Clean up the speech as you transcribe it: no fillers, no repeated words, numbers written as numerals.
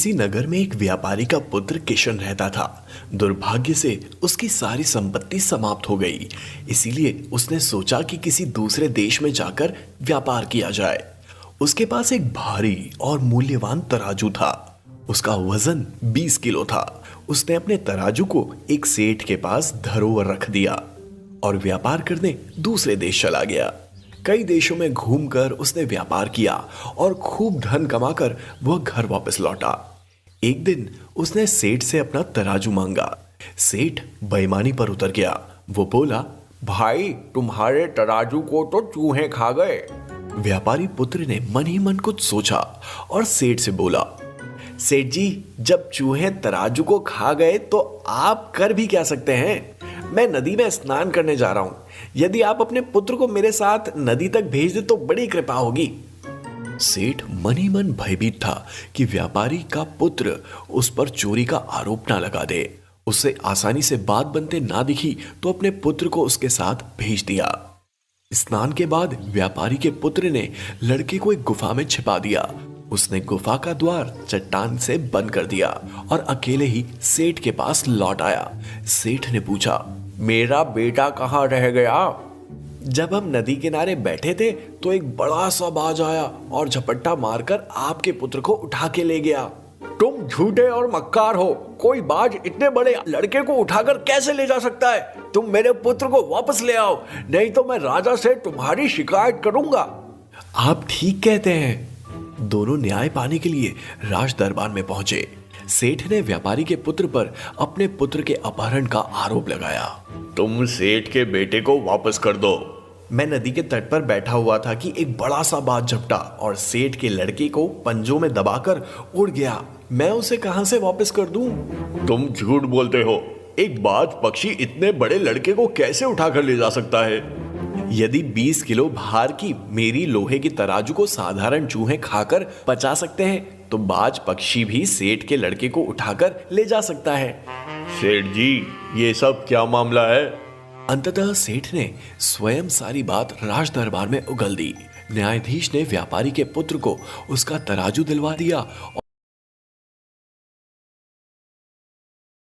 इसी नगर में एक व्यापारी का पुत्र किशन रहता था। दुर्भाग्य से उसकी सारी संपत्ति समाप्त हो गई। इसीलिए उसने सोचा कि किसी दूसरे देश में जाकर व्यापार किया जाए। उसके पास एक भारी और मूल्यवान तराजू था। उसका वजन 20 किलो था। उसने अपने तराजू को एक सेठ के पास धरोहर रख दिया और व्यापार करने दूसरे देश चला गया। कई देशों में घूमकर उसने व्यापार किया और खूब धन कमाकर वह घर वापस लौटा। एक दिन उसने सेठ से अपना तराजू मांगा। सेठ बेईमानी पर उतर गया। वो बोला, भाई तुम्हारे तराजू को तो चूहे खा गए। व्यापारी पुत्र ने मन ही मन कुछ सोचा और सेठ से बोला, सेठ जी, जब चूहे तराजू को खा गए तो आप कर भी क्या सकते हैं। मैं नदी में स्नान करने जा रहा हूं। यदि आप अपने पुत्र को मेरे साथ नदी तक भेज दे तो बड़ी कृपा होगी। सेठ मन ही मन भयभीत था कि व्यापारी का पुत्र उस पर चोरी का आरोप ना लगा दे। उससे आसानी से बात बनते ना दिखी तो अपने पुत्र को उसके साथ भेज दिया। स्नान के बाद व्यापारी के पुत्र ने लड़के को एक गुफा में छिपा दिया। उसने गुफा का द्वार चट्टान से बंद कर दिया और अकेले ही सेठ के पास लौट आया। सेठ ने पूछा, मेरा बेटा कहाँ रह गया। जब हम नदी किनारे बैठे थे तो एक बड़ा सा बाज आया और झपट्टा मारकर आपके पुत्र को उठा के ले गया। तुम झूठे और मक्कार हो। कोई बाज इतने बड़े लड़के को उठाकर कैसे ले जा सकता है। तुम मेरे पुत्र को वापस ले आओ, नहीं तो मैं राजा से तुम्हारी शिकायत करूंगा। आप ठीक कहते हैं। दोनों न्याय पाने के लिए राज दरबार में पहुंचे। सेठ ने व्यापारी के पुत्र पर अपने पुत्र के अपहरण का आरोप लगाया। तुम सेठ के बेटे को वापस कर दो। मैं नदी के तट पर बैठा हुआ था कि एक बड़ा सा बाज झपटा और सेठ के लड़के को पंजों में दबाकर उड़ गया। मैं उसे कहां से वापस कर दूं? तुम झूठ बोलते हो। एक बाज पक्षी इतने बड़े लड़के को कैसे उठाकर ले जा सकता है। यदि 20 किलो भार की मेरी लोहे की तराजू को साधारण चूहे खाकर पचा सकते हैं तो बाज पक्षी भी सेठ के लड़के को उठाकर ले जा सकता है। सेठ जी, ये सब क्या मामला है। अंततः सेठ ने स्वयं सारी बात राज दरबार में उगल दी। न्यायाधीश ने व्यापारी के पुत्र को उसका तराजू दिलवा दिया